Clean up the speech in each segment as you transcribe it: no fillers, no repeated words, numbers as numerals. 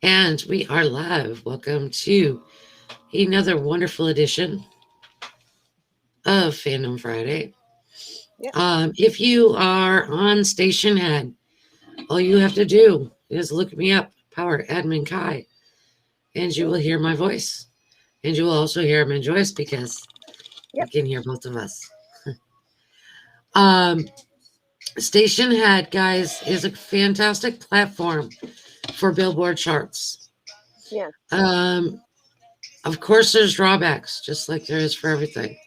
And we are live. Welcome to another wonderful edition of Fandom Friday. Yep. If you are on Station Head, all you have to do is look me up, Power Admin Kai, and you will hear my voice. And you will also hear my voice because you Yep. can hear both of us. um, Station Head, guys, is a fantastic platform for Billboard charts. Yes. Um, of course, there's drawbacks, just like there is for everything.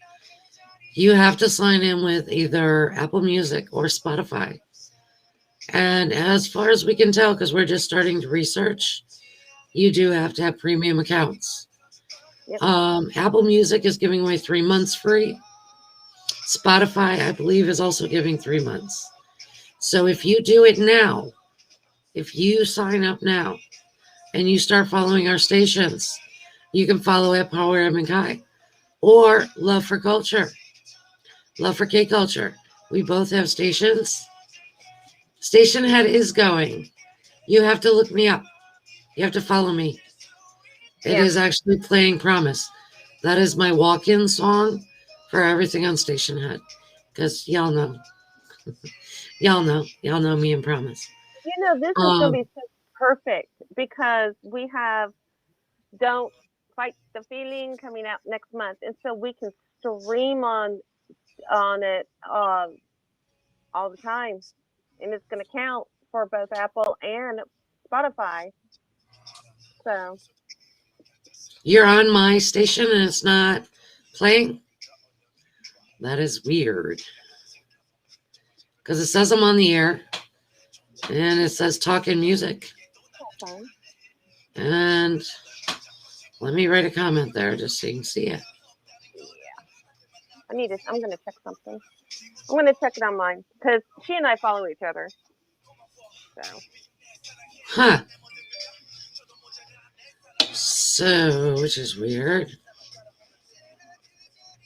You have to sign in with either Apple Music or Spotify. And as far as we can tell, because we're just starting to research, you do have to have premium accounts. Yep. Apple Music is giving away 3 months free. Spotify, I believe, is also giving 3 months. So if you do it now, if you sign up now and you start following our stations, you can follow at Power M and Kai or Love for Culture, Love for K Culture. We both have stations. Station Head is going. You have to look me up. You have to follow me. It Yeah. is actually playing Promise. That is my walk-in song for everything on Station Head. Because y'all know me and Promise. This is going to Um, be so perfect because we have Don't Fight the Feeling coming out next month. And so we can stream on it all the time. And it's going to count for both Apple and Spotify. So, you're on my station and it's not playing. That is weird. Because it says I'm on the air and it says talking music. okay. And let me write a comment there just so you can see it. Yeah. I'm going to check something. I'm going to check it online because she and I follow each other. So, Huh. So, which is weird.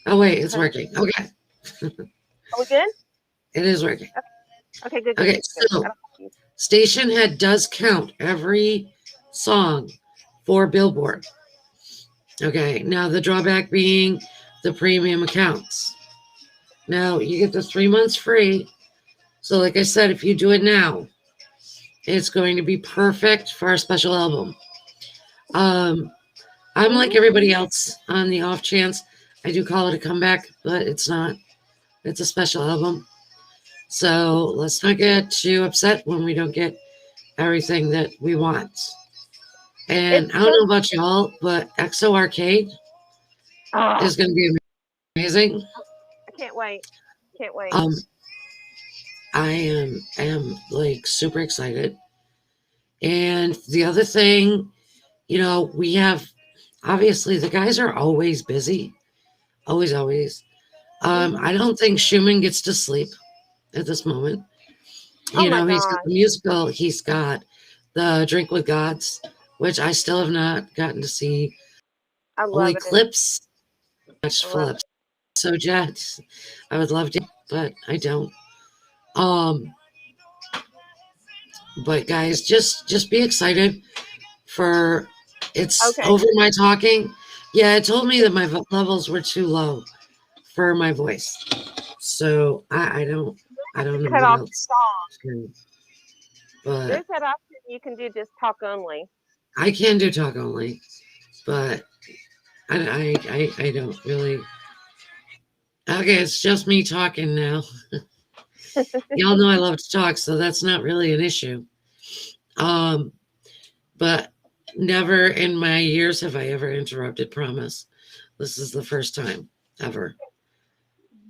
Oh, wait, it's okay. working. Okay. Are we good? It is working. Okay, good, good, Okay, good, good. so Station Head does count every song for Billboard. Okay, now the drawback being the premium accounts. Now you get the 3 months free. So, like I said, if you do it now, it's going to be perfect for our special album. Um, I'm like everybody else on the off chance. I do call it a comeback, but it's not. It's a special album. So let's not get too upset when we don't get everything that we want. And It's I don't just, know about y'all, but EXO Arcade oh, is going to be amazing. I can't wait. Can't wait. Um, I am like super excited. And the other thing, we have obviously the guys are always busy, always, always. Mm-hmm. I don't think Schumann gets to sleep at this moment. Oh my He's got gosh. the musical, he's got the Drink with Gods, which I still have not gotten to see. I Only love it. clips, watched I full love it. episode yet. I would love to, but I don't. Um, but guys, just be excited for it's Okay. over my talking. Yeah, it told me that my levels were too low for my voice. So I don't know Cut what off else. your song. But There's that option you can do just talk only. I can do talk only, but I don't really. Okay, it's just me talking now. Y'all know I love to talk, so that's not really an issue. Um, but never in my years have I ever interrupted Promise. This is the first time ever,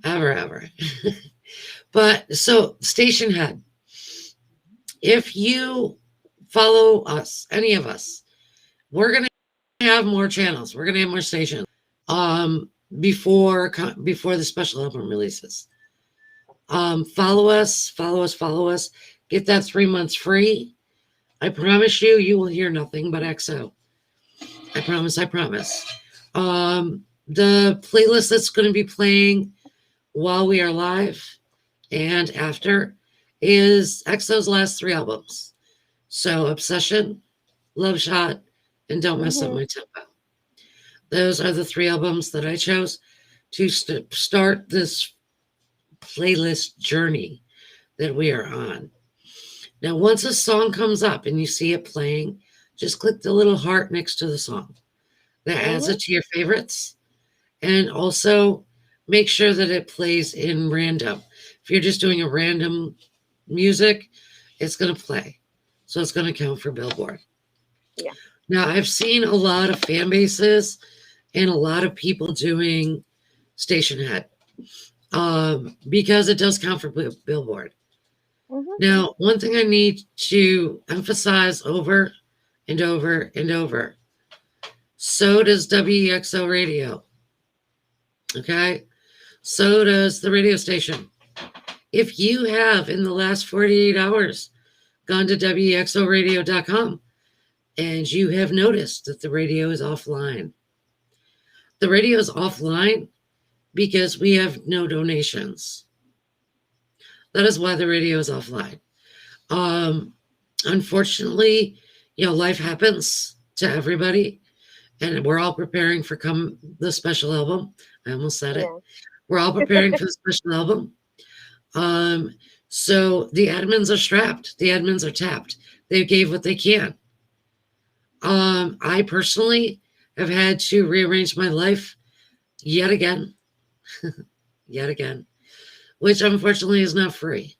ever. But so, Station Head, if you follow us, any of us, we're gonna have more channels. We're gonna have more stations. Before the special album releases. Follow us. Get that 3 months free. I promise you, you will hear nothing but XO. I promise. I promise. The playlist that's going to be playing while we are live and after is EXO's last 3 albums. So Obsession, Love Shot, and Don't Mess Up Mhm. My Tempo. Those are the three albums that I chose to start this playlist journey that we are on. Now, once a song comes up and you see it playing, just click the little heart next to the song. That adds Mhm. it to your favorites. And also make sure that it plays in random. If you're just doing a random music, it's going to play. So it's going to count for Billboard. Yeah. Now, I've seen a lot of fan bases and a lot of people doing station head because it does count for Billboard. Mhm. Now, one thing I need to emphasize over and over and over, so does WEXO radio. Okay. So does the radio station. If you have in the last 48 hours gone to WEXOradio.com and you have noticed that the radio is offline, the radio is offline because we have no donations. That is why the radio is offline. Um, Unfortunately, life happens to everybody, and we're all preparing for come the special album. I almost said it. Yeah. We're all preparing for the special album. Um, so the admins are strapped. The admins are tapped. They gave what they can. I personally have had to rearrange my life yet again, yet again, which unfortunately is not free.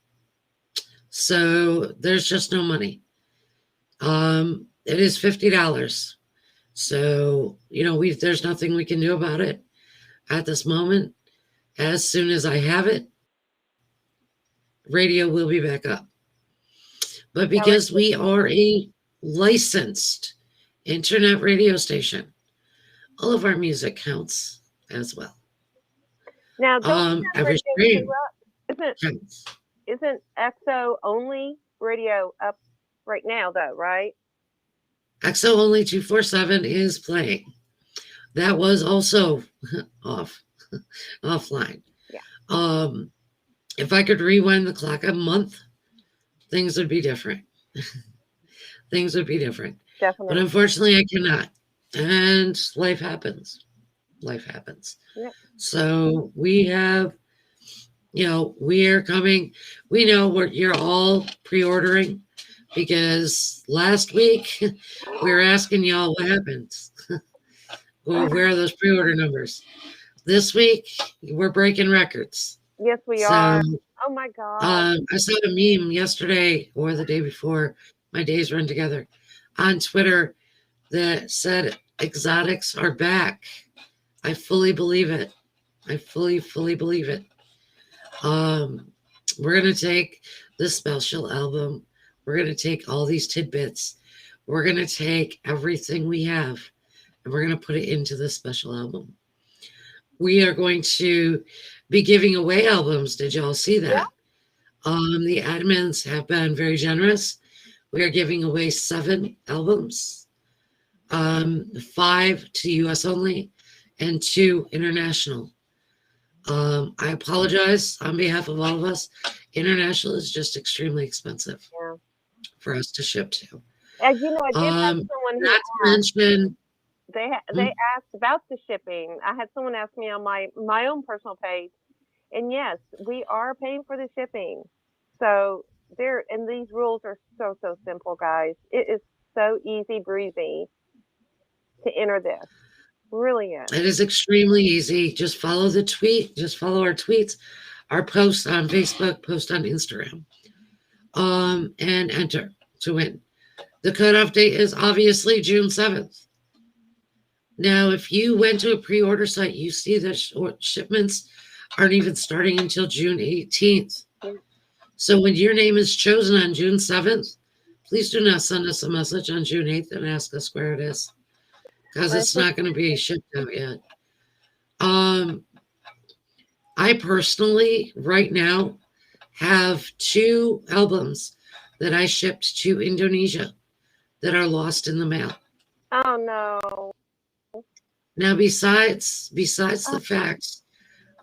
So there's just no money. It is $50. So, there's nothing we can do about it at this moment. As soon as I have it, radio will be back up. But Yeah. Like, because we are a licensed internet radio station, all of our music counts as well. now, don't we have Every radio too stream up? Isn't counts. isn't EXO only radio up right now though? Right. XO Only 247 is playing. That was also off, offline. Yeah. Um, if I could rewind the clock a month, things would be different. Things would be different. But Definitely. unfortunately, I cannot. And life happens. Life happens. Yep. So we have, we are coming. We know you're all pre ordering because last week we were asking y'all what happens. Well, where are those pre order numbers? This week we're breaking records. Yes, we So are. Oh my God. I saw a meme yesterday or the day before. My days run together on Twitter that said exotics are back. I fully believe it. I fully believe it. Um, we're gonna take this special album. We're gonna take all these tidbits. We're gonna take everything we have, and we're gonna put it into this special album. We are going to be giving away albums. Did y'all see Yeah. that? The admins have been very generous. We are giving away 7 albums, 5 to US only, and 2 international. I apologize on behalf of all of us. International is just extremely expensive Yeah. for us to ship to. As you know, I did have someone who Not to mention, they asked about the shipping. I had someone ask me on my own personal page, and yes, we are paying for the shipping. So there, and these rules are so simple, guys. It is so easy breezy to enter this. Really is. it is extremely easy. Just follow the tweet. Just follow our tweets, our posts on Facebook, post on Instagram, and enter to win. The cutoff date is obviously June 7th. Now, if you went to a pre-order site, you see that shipments aren't even starting until June 18th. Yeah. So when your name is chosen on June 7th, please do not send us a message on June 8th and ask us where it is, because it's not going to be shipped out yet. I personally, right now, have 2 albums that I shipped to Indonesia that are lost in the mail. Oh no. Now, besides the facts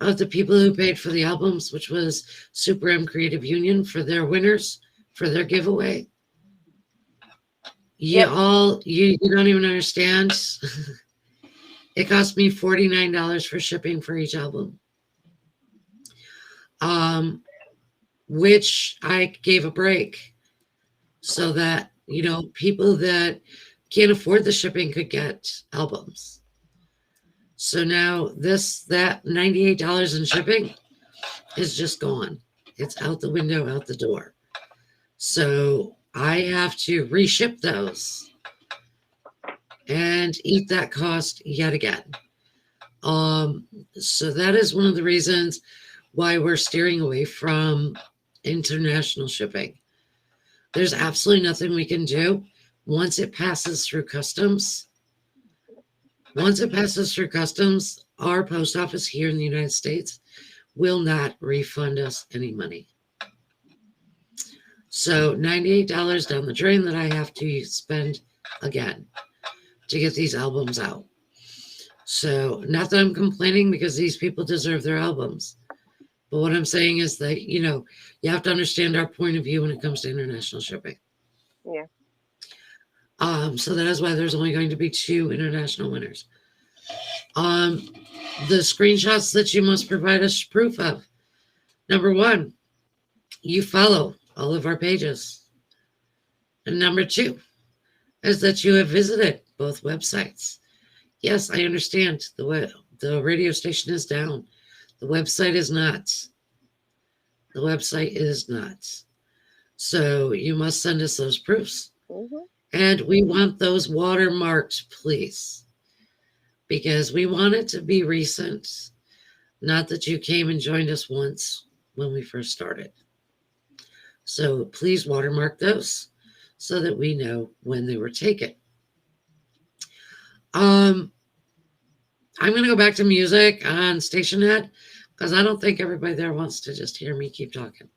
of the people who paid for the albums, which was Super M Creative Union for their winners, for their giveaway, Yep. You don't even understand. It cost me $49 for shipping for each album. Um, which I gave a break so that, people that can't afford the shipping could get albums. So now that $98 in shipping is just gone. It's out the window, out the door. So I have to reship those and eat that cost yet again. So that is one of the reasons why we're steering away from international shipping. There's absolutely nothing we can do once it passes through customs. Once it passes through customs, our post office here in the United States will not refund us any money. So $98 down the drain that I have to spend again to get these albums out. So not that I'm complaining, because these people deserve their albums. But what I'm saying is that, you have to understand our point of view when it comes to international shipping. Yeah. So that is why there's only going to be 2 international winners. The screenshots that you must provide us proof of. Number 1, you follow all of our pages. And number 2 is that you have visited both websites. Yes, I understand the radio station is down. The website is not. The website is not. So you must send us those proofs. Mm-hmm. And we want those watermarked, please. Because we want it to be recent. Not that you came and joined us once when we first started. So please watermark those so that we know when they were taken. I'm going to go back to music on Station Head, because I don't think everybody there wants to just hear me keep talking.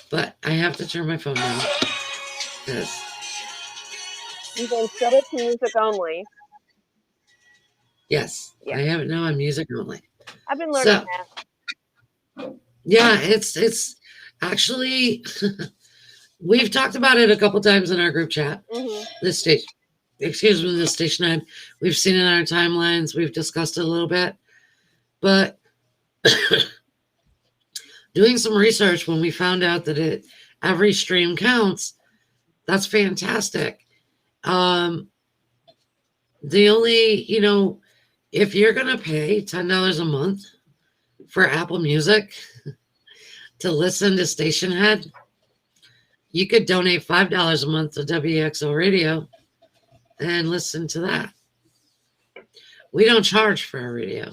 But I have to turn my phone down. Yes. You can set it to music only. Yes, Yeah. I have it now on music only. I've been learning that. Yeah, it's actually, we've talked about it a couple times in our group chat. Mm-hmm. This Station Head. We've seen it in our timelines. We've discussed it a little bit. But doing some research, when we found out that every stream counts, that's fantastic. The only, if you're going to pay $10 a month for Apple Music to listen to Station Head, you could donate $5 a month to WXO Radio and listen to that. We don't charge for our radio.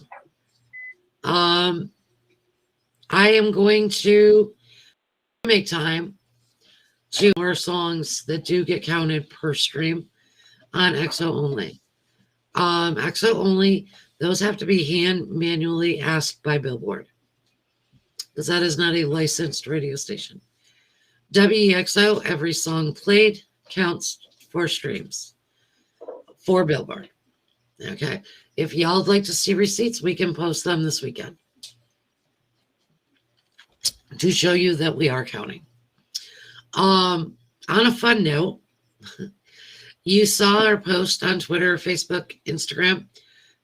I am going to make time to more songs that do get counted per stream on XO only. XO only, those have to be manually asked by Billboard, because that is not a licensed radio station. WEXO, every song played counts for streams for Billboard. Okay. If y'all would like to see receipts, we can post them this weekend to show you that we are counting. On a fun note, you saw our post on Twitter, Facebook, Instagram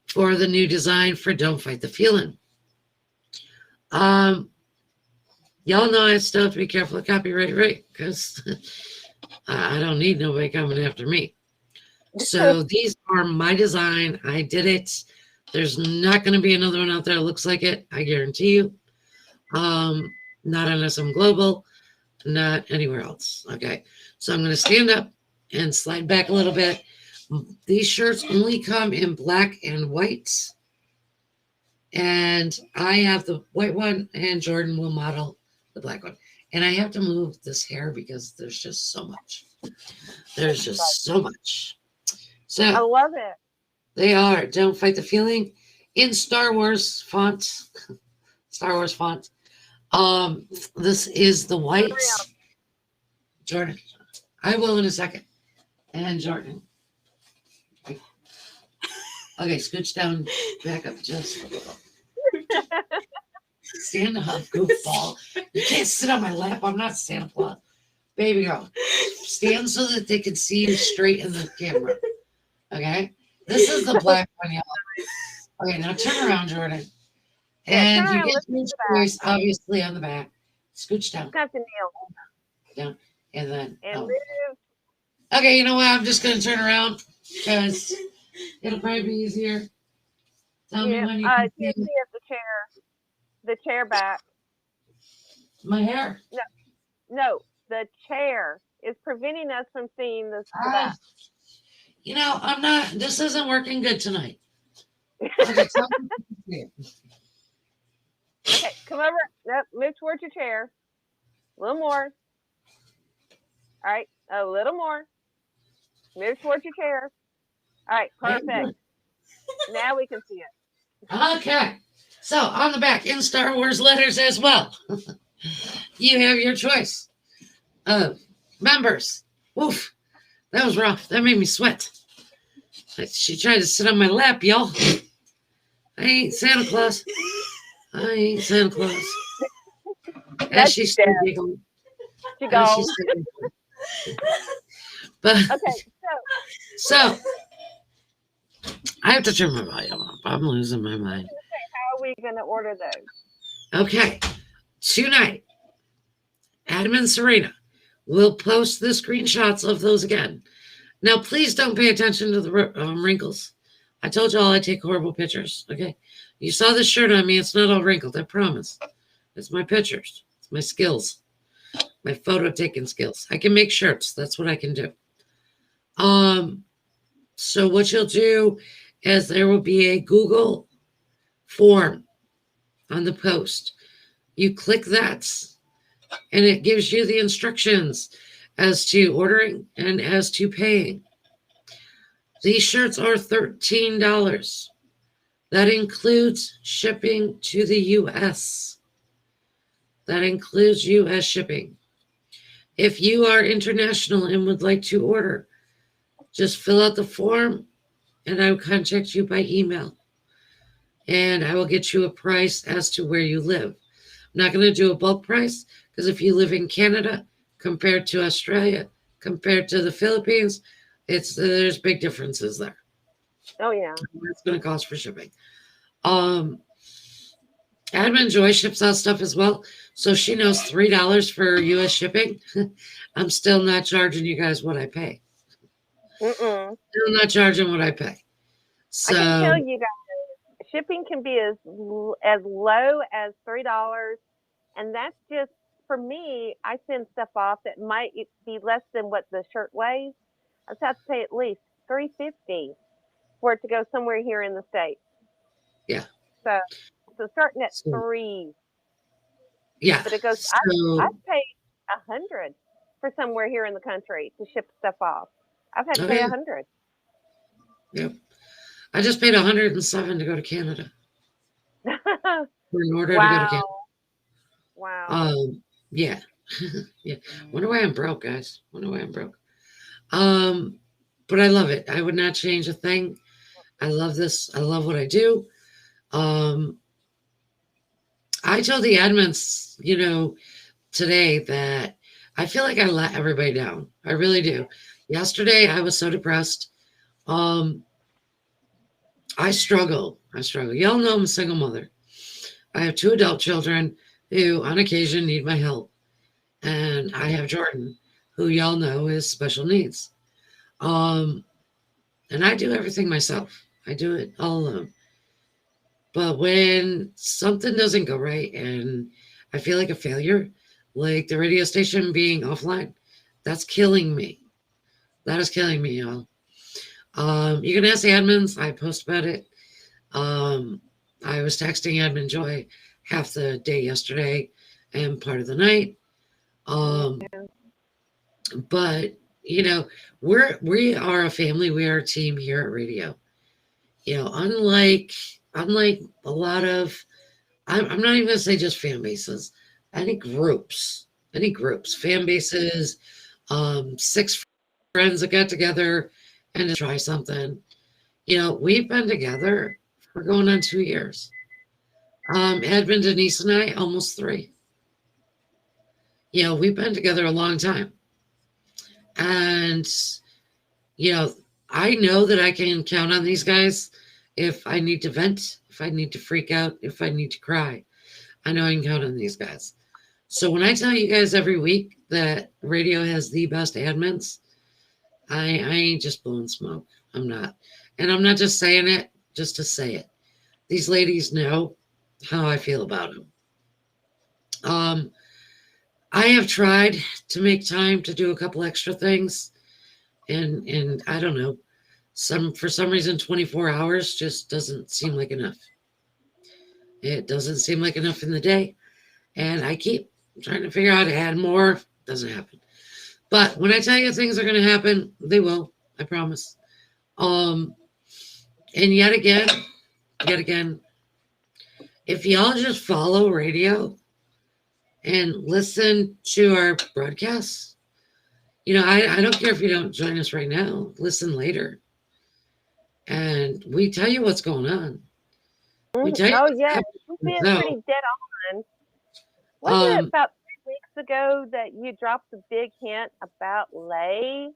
for the new design for Don't Fight the Feeling. Y'all know I still have to be careful of copyright, right? Because I don't need nobody coming after me. So these are my design. I did it. There's not going to be another one out there that looks like it. I guarantee you. Not on SM Global, not anywhere else. Okay. So I'm going to stand up and slide back a little bit. These shirts only come in black and white. And I have the white one, and Jordan will model the black one. And I have to move this hair because there's just so much. There's just so much. So I love it. They are Don't Fight the Feeling in Star Wars font. Star Wars font. This is the white. Jordan. I will in a second. And Jordan. Okay, scooch down, back up just a little. Stand up, goofball. You can't sit on my lap. I'm not Santa Claus. Baby girl, stand so that they can see you straight in the camera. Okay? This is the black one, y'all. Okay, now turn around, Jordan. Yeah, And turn you around and get look your at the back. choice, obviously, on the back. Scooch down, Just have to kneel down, and then, and oh. move. Okay, you know what? I'm just going to turn around because it'll probably be easier. Tell me Yeah. when you can Can't see see if the chair back. my hair. No, no, the chair is preventing us from seeing the Ah, back. you know, I'm not, this isn't working good tonight. Okay, tell me when you can see it. Okay, come over. Nope, move towards your chair. A little more. All right, a little more. Move towards your chair. All right, perfect. Now we can see it. Okay. So on the back, in Star Wars letters as well, you have your choice of members. Woof. That was rough. That made me sweat. She tried to sit on my lap, y'all. I ain't Santa Claus. I ain't Santa Claus. As That's she's dead. still giggling. She As gone. she's still giggling. But Okay, so I have to turn my volume up. I'm losing my mind. how are we gonna order those? Okay. Tonight, Adam and Serena will post the screenshots of those again. Now, please don't pay attention to the wrinkles. I told y'all I take horrible pictures. Okay. You saw this shirt on me. It's not all wrinkled. I promise. It's my pictures. It's my skills. My photo taking skills. I can make shirts. That's what I can do. So what you'll do is there will be a Google form on the post. You click that and it gives you the instructions as to ordering and as to paying. These shirts are $13. That includes shipping to the US. That includes US shipping. If you are international and would like to order, just fill out the form and I will contact you by email. And I will get you a price as to where you live. I'm not going to do a bulk price because if you live in Canada compared to Australia, compared to the Philippines, there's big differences there. Oh yeah. It's going to cost for shipping. Admin Joy ships out stuff as well. So she knows $3 for US shipping. I'm still not charging you guys what I pay. Mm-mm. Still not charging what I pay. So I can tell you guys, shipping can be as low as $3, and that's just for me. I send stuff off that might be less than what the shirt weighs. I just have to pay at least $3.50 for it to go somewhere here in the States. yeah. So starting at So, $3, yeah. but it goes. So I've paid $100 for somewhere here in the country to ship stuff off. I've had to pay okay. $100. Yep. I just paid $107 to go to Canada. In order to go to Canada. Wow. Yeah. Yeah. Wonder why I'm broke, guys. Wonder why I'm broke. But I love it. I would not change a thing. I love this. I love what I do. I told the admins, today that I feel like I let everybody down. I really do. Yesterday I was so depressed. I struggle. Y'all know I'm a single mother. I have 2 adult children who on occasion need my help. And I have Jordan, who y'all know is special needs. And I do everything myself. I do it all alone. But when something doesn't go right and I feel like a failure, like the radio station being offline, that's killing me. That is killing me, y'all. You can ask the admins. I post about it. I was texting Admin Joy half the day yesterday and part of the night. But we are a family. We are a team here at radio. Unlike a lot of, I'm not even gonna say just fan bases. Any groups, fan bases, 6 friends that got together and to try something. We've been together for going on 2 years. Edmund, Denise, and I almost 3. We've been together a long time. And, you I know that I can count on these guys if I need to vent, if I need to freak out, if I need to cry. I know I can count on these guys. So when I tell you guys every week that radio has the best admins, I ain't just blowing smoke. I'm not. And I'm not just saying it just to say it. These ladies know how I feel about them. Um, I have tried to make time to do a couple extra things, and I don't know, for some reason 24 hours just doesn't seem like enough. It doesn't seem like enough in the day, and I keep trying to figure out how to add more. Doesn't happen. But when I tell you things are going to happen, they will. I promise. Um, and yet again, if y'all just follow radio and listen to our broadcasts, I don't care if you don't join us right now. Listen later, and we tell you what's going on. We tell you Oh what's yeah, happening. you've been So, pretty dead on. Wasn't it um, about 3 weeks ago that you dropped the big hint about Lay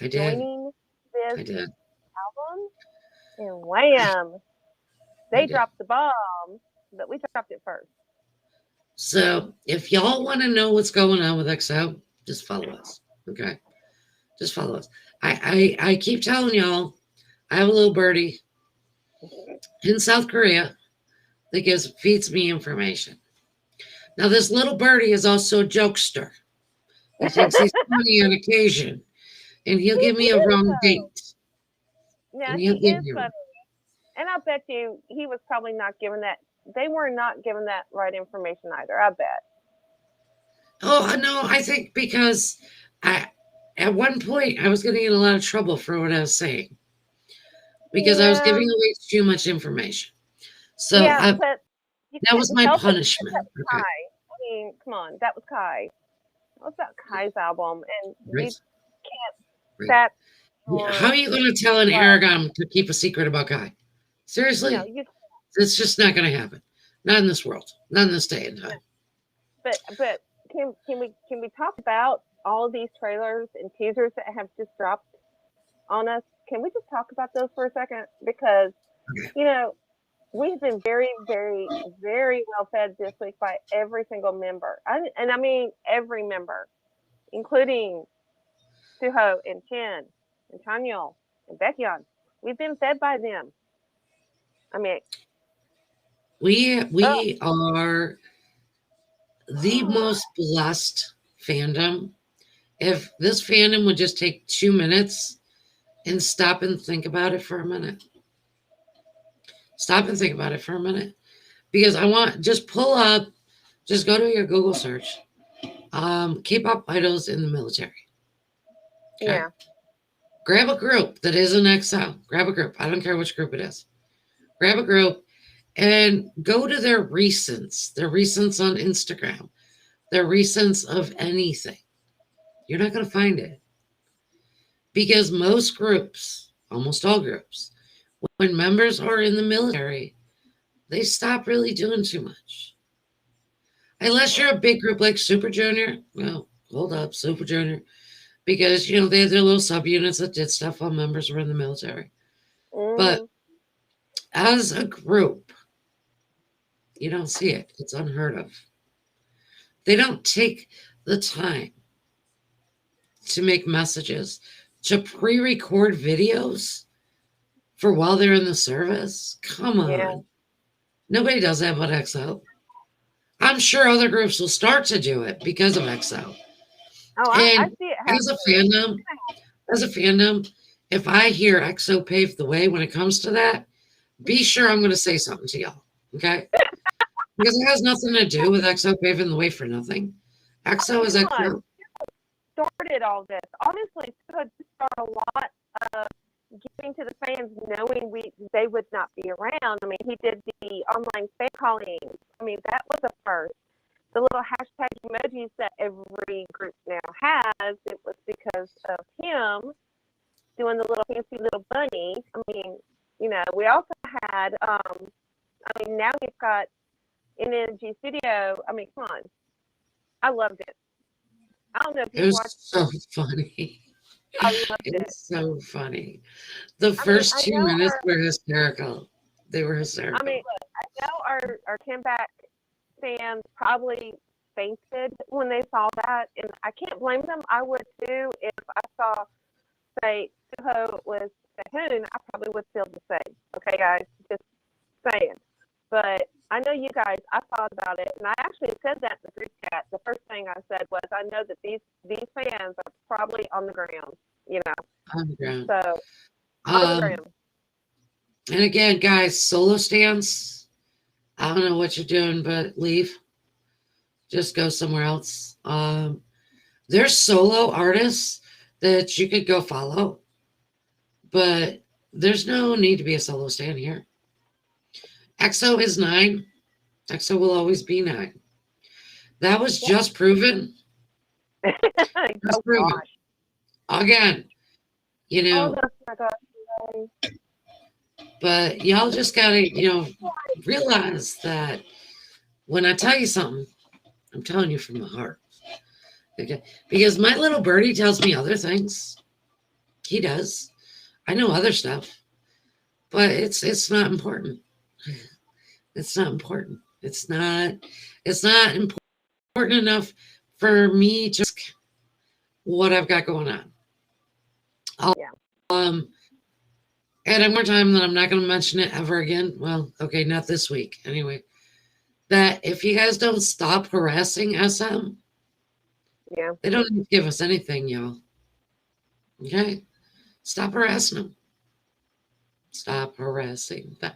I did. joining this I did. album? And wham, I they did. dropped the bomb, but we dropped it first. So, if y'all want to know what's going on with XO, just follow us. Okay, just follow us. I keep telling y'all, I have a little birdie in South Korea that feeds me information. Now, this little birdie is also a jokester. He thinks he's funny on occasion, and he'll He give me a is wrong though. date. Yeah, And he he'll give is me funny. And I bet you he was probably not given that. They were not given that right information either. I bet. Oh no, I think because I at one point I was getting in a lot of trouble for what I was saying because I was Yeah, giving away too much information. So yeah, but you that was couldn't my help it because that punishment. was Okay, Kai. I mean, come on, that was Kai. That was about Kai's album, and you right, can't right. set How your are you going to tell an love. Aragon to keep a secret about Guy? No, Seriously, you it's just not going to happen. Not in this world. Not in this day and no. time. But can we talk about all these trailers and teasers that have just dropped on us? Can we just talk about those for a second? Because Okay. you know we've been very, very, very well fed this week by every single member, and I mean every member, including Suho and Chen and Chanyeol and Baekhyun. We've been fed by them. I mean, We are the most blessed fandom. If this fandom would just take 2 minutes and stop and think about it for a minute. Stop and think about it for a minute. Because I want just pull up, just go to your Google search. K-pop idols in the military. Okay. yeah, Grab a group that is an XL. Grab a group. I don't care which group it is. Grab a group and go to their recents on Instagram, their recents of anything. You're not going to find it because most groups, almost all groups, when members are in the military, they stop really doing too much. Unless you're a big group like Super Junior, well, hold up, Super Junior, because they had their little subunits that did stuff while members were in the military. But hmm as a group, you don't see it. It's unheard of. They don't take the time to make messages, to pre record videos for while they're in the service. Come yeah. on. Nobody does that but XO. I'm sure other groups will start to do it because of XO. Oh, I And see it as a happening. fandom, as a fandom, if I hear XO paved the way when it comes to that, be sure I'm going to say something to y'all. Okay? Because it has nothing to do with XO paving the way for nothing. I XO mean, is come on. XO. Started all this. Honestly, Suho did start a lot of giving to the fans, knowing they would not be around. I mean, he did the online fan callings. I mean, that was a first. The little hashtag emojis that every group now has, it was because of him doing the little fancy little bunny. I mean, we also had, now we've got in Energy Studio. I mean, come on. I loved it. I don't know if It you've was watched so it. funny. I loved It it. was so funny. The I mean, first I 2 minutes were hysterical. They were mean, hysterical. I know our comeback fans probably fainted when they saw that, and I can't blame them. I would too if I saw, say, Suho was Sehun. I probably would feel the same. Okay, guys, just saying. But I know you guys. I thought about it, and I actually said that in the group chat. The first thing I said was, I know that these fans are probably on the ground. You know, On the ground. so on the Um, ground. and again, guys, solo stands. I don't know what you're doing, but leave. Just go somewhere else. There's solo artists that you could go follow, but there's no need to be a solo stand here. EXO is 9. EXO will always be 9. That was just proven. Just Oh proven. gosh. Again, you Oh know, my gosh. but y'all just gotta, realize that when I tell you something, I'm telling you from the heart. Okay? Because my little birdie tells me other things. He does. I know other stuff, but it's not important. It's not important. It's not important enough for me to ask what I've got going on. Yeah. And one more time that I'm not going to mention it ever again. Well, okay, not this week anyway. That if you guys don't stop harassing SM, Yeah. they don't need to give us anything, y'all. Okay? Stop harassing them. Stop harassing them.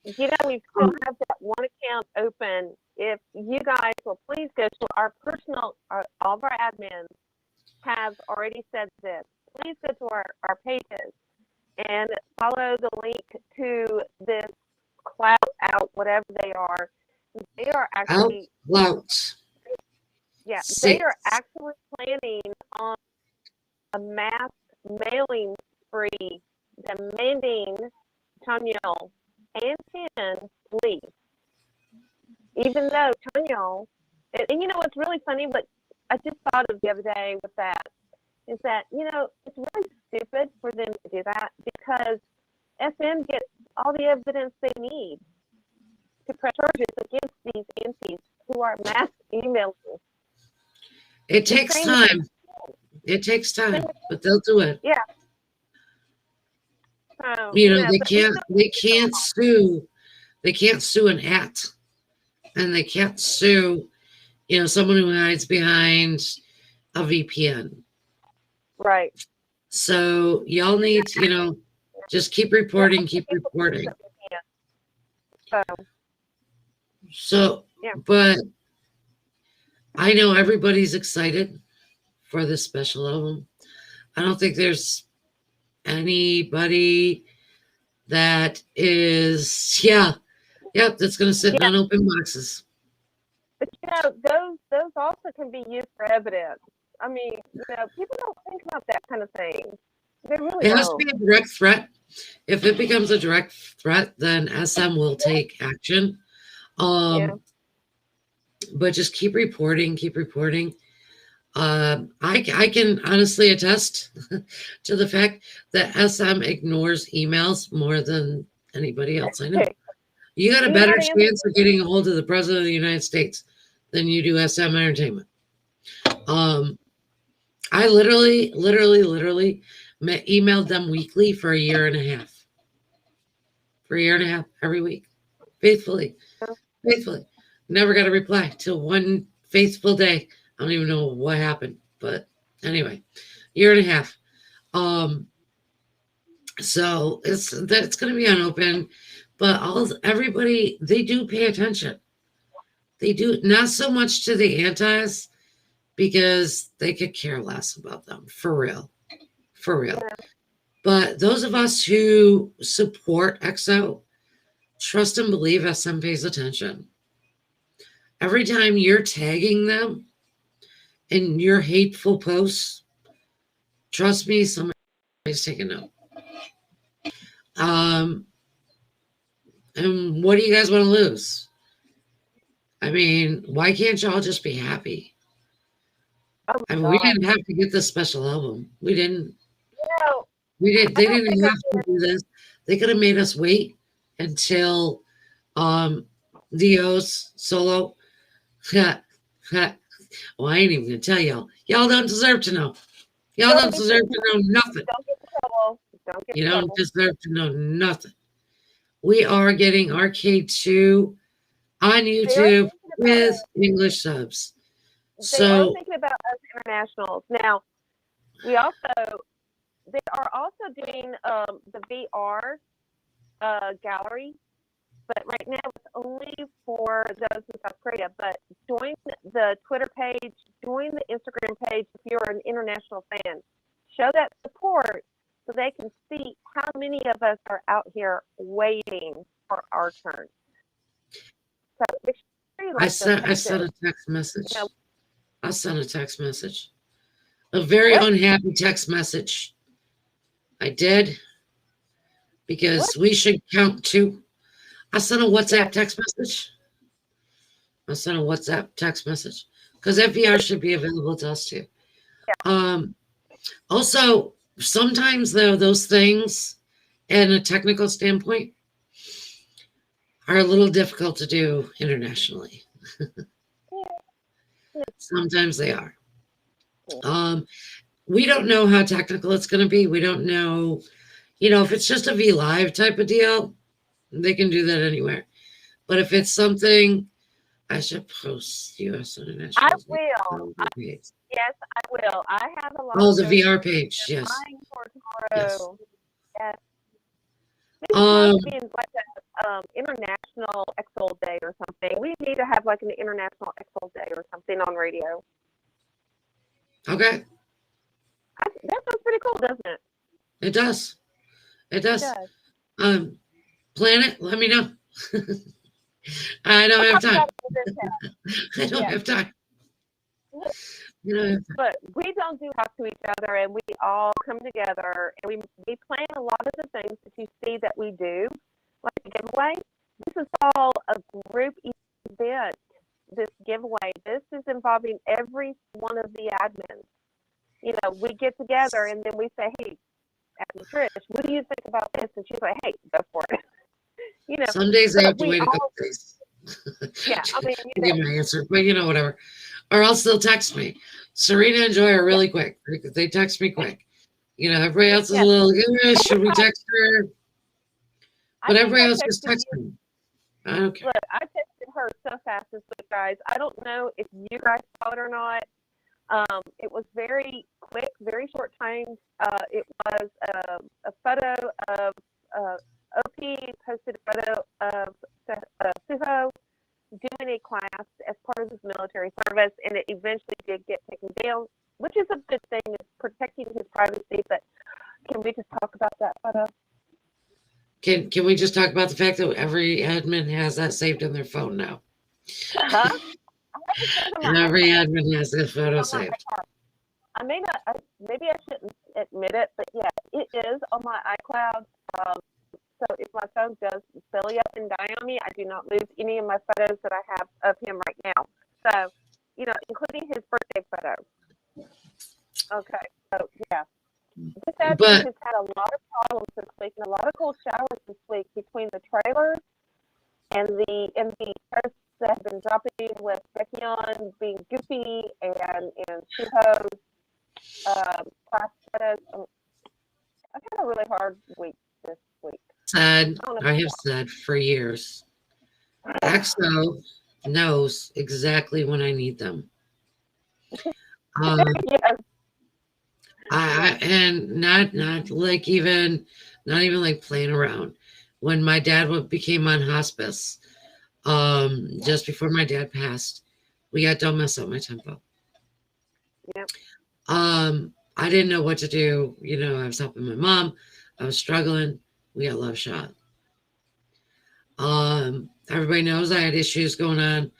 You know, we still have that one account open. If you guys will please go to our personal, all of our admins have already said this. Please go to our pages and follow the link to this cloud out, whatever they are. They are actually, Out. yeah, they Six. are actually planning on a mass mailing spree demanding Chanyeol and Tin leave. Even though Chanyeol, and you know what's really funny, what I just thought of the other day with that, is that, it's really stupid for them to do that because SM gets all the evidence they need to press charges against these entities who are mass emailing. It takes time. It takes time, but they'll do it. Yeah. So, They can't sue. They can't sue an at, and they can't sue, someone who hides behind a VPN. Right. So y'all need, just keep reporting, keep reporting. So, yeah. But I know everybody's excited for this special album. I don't think there's anybody that is, that's going to sit in unopened boxes. But those also can be used for evidence. I mean, people don't think about that kind of thing. They really It has to be a direct threat. If it becomes a direct threat, then SM will take action. But just keep reporting, keep reporting. I can honestly attest to the fact that SM ignores emails more than anybody else I know. You got a better chance of getting a hold of the President of the United States than you do SM Entertainment. I literally emailed them weekly for a year and a half. For a year and a half, every week. Faithfully. Never got a reply till one faithful day. I don't even know what happened, but anyway, year and a half. So it's going to be unopened, but everybody, they do pay attention. They do, not so much to the antis because they could care less about them, for real. Yeah. But those of us who support EXO, trust and believe SM pays attention. Every time you're tagging them in your hateful posts, trust me, somebody's taking note. And what do you guys want to lose? I mean, why can't y'all just be happy? Oh I my mean, we God. didn't have to get this special album. We didn't. You know, We didn't. I They don't didn't think I have to do this. They could have made us wait until Dio's solo. well, I ain't even gonna tell y'all. Y'all don't deserve to know. Y'all don't don't need deserve to know nothing. don't get in trouble. Don't get You in don't trouble. deserve to know nothing. We are getting Arcade 2 on They are YouTube thinking about with us. English subs. They are So thinking about us internationals. Now, we also they are also doing the VR gallery, but right now it's only for those in South Korea. But join the Twitter page, join the Instagram page if you're an international fan. Show that support so they can see how many of us are out here waiting for our turn. So make sure you I like those sent pages. a text message. You know, I sent a text message. A very what? unhappy text message. I did What? because we should count two. I sent a WhatsApp Yes. text message. I sent a WhatsApp text message because FVR should be available to us too. Yeah. Also, sometimes though those things, in a technical standpoint, are a little difficult to do internationally. Sometimes they are. We don't know how technical it's going to be. We don't know, if it's just a V Live type of deal, they can do that anywhere. But if it's something, I should post US I International. will. Yes, I will. I have a lot Oh, of the those VR page. Yes. flying for Yes. tomorrow. Yes. Maybe tomorrow could be like an international Exol Day or something. We need to have like an international Exol Day or something on radio. Okay. That sounds pretty cool, doesn't it? It does. It does. It does. Plan it. Let me know. I don't have time. I don't have time. But we don't do half to each other, and we all come together, and we plan a lot of the things that you see that we do, like the giveaway. This is all a group event. This giveaway. This is involving every one of the admins. We get together, and then we say, "Hey, Admin Trish, what do you think about this?" And she's like, "Hey, go for it." Some days I have to wait a couple days. Yeah, I mean, to give my answer, but whatever. Or else they'll text me. Serena and Joy are really quick. They text me quick. Everybody else is a little, should we text her? But everybody else just text me. I don't care. Look, I texted her so fast this week, guys. I don't know if you guys saw it or not. It was very quick, very short time. It was a photo of OP posted a photo of Suho doing a class as part of his military service, and it eventually did get taken down, which is a good thing. It's protecting his privacy. But can we just talk about that photo? Can we just talk about the fact that every admin has that saved on their phone now? Uh-huh. And every admin has this photo saved. I may not. Maybe I shouldn't admit it, but yeah, it is on my iCloud. So if my phone does belly up and die on me, I do not lose any of my photos that I have of him right now. So, including his birthday photo. Okay, so yeah. This admin has had a lot of problems this week and a lot of cold showers this week between the trailers and the posts that have been dropping with Becky on being goofy and Suho's class photos. I've had a really hard week this week. I have said for years, XO knows exactly when I need them. Yes. And not even like playing around. When my dad became on hospice, just before my dad passed, we got Don't Mess Up My Tempo. Yep. I didn't know what to do. I was helping my mom. I was struggling. We got Love Shot. Everybody knows I had issues going on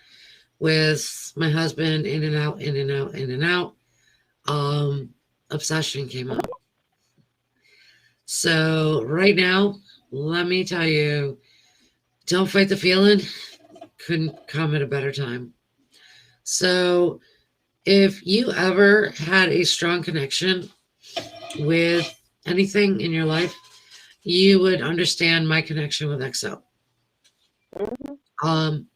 with my husband, in and out, in and out, in and out. Obsession came out. So right now, let me tell you, Don't Fight the Feeling couldn't come at a better time. So If you ever had a strong connection with anything in your life, you would understand my connection with EXO. Mm-hmm. Um,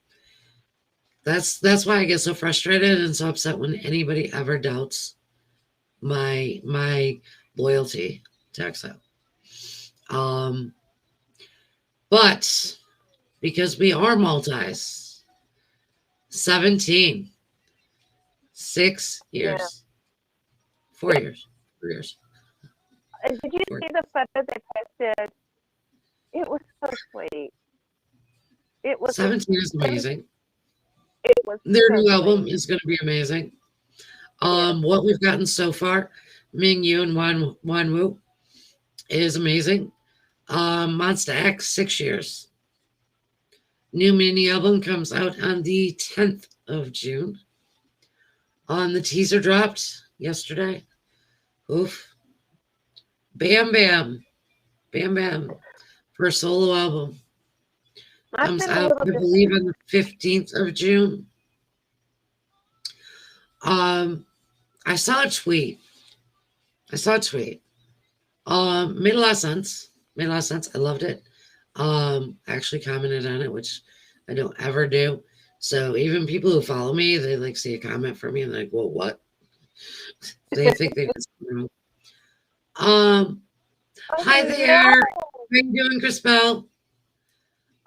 that's why I get so frustrated and so upset when anybody ever doubts my loyalty to EXO. Um, but because we are multis, 17, 6 years, Yeah. 4 years, 4 years, And did you four. see the photo they posted? It was so sweet. It was a 17 is so, amazing. it was Their so new sweet. album is going to be amazing. Yes. What we've gotten so far, Ming Yu and Wan Wu, is amazing. Monster X, 6 years. New mini album comes out on the 10th of June. The teaser dropped yesterday. Oof. Bam Bam. Bam Bam. For a solo album. I've Comes been a out, little I believe, on the 15th of June. Um, I saw a tweet. I saw a tweet. Made a lot of sense. Made a lot of sense. I loved it. I actually commented on it, which I don't ever do. So even people who follow me, they like see a comment from me and they're like, "Well, what?" They think they just wrong. Um, Hi Oh there. no! How you doing, Crispell?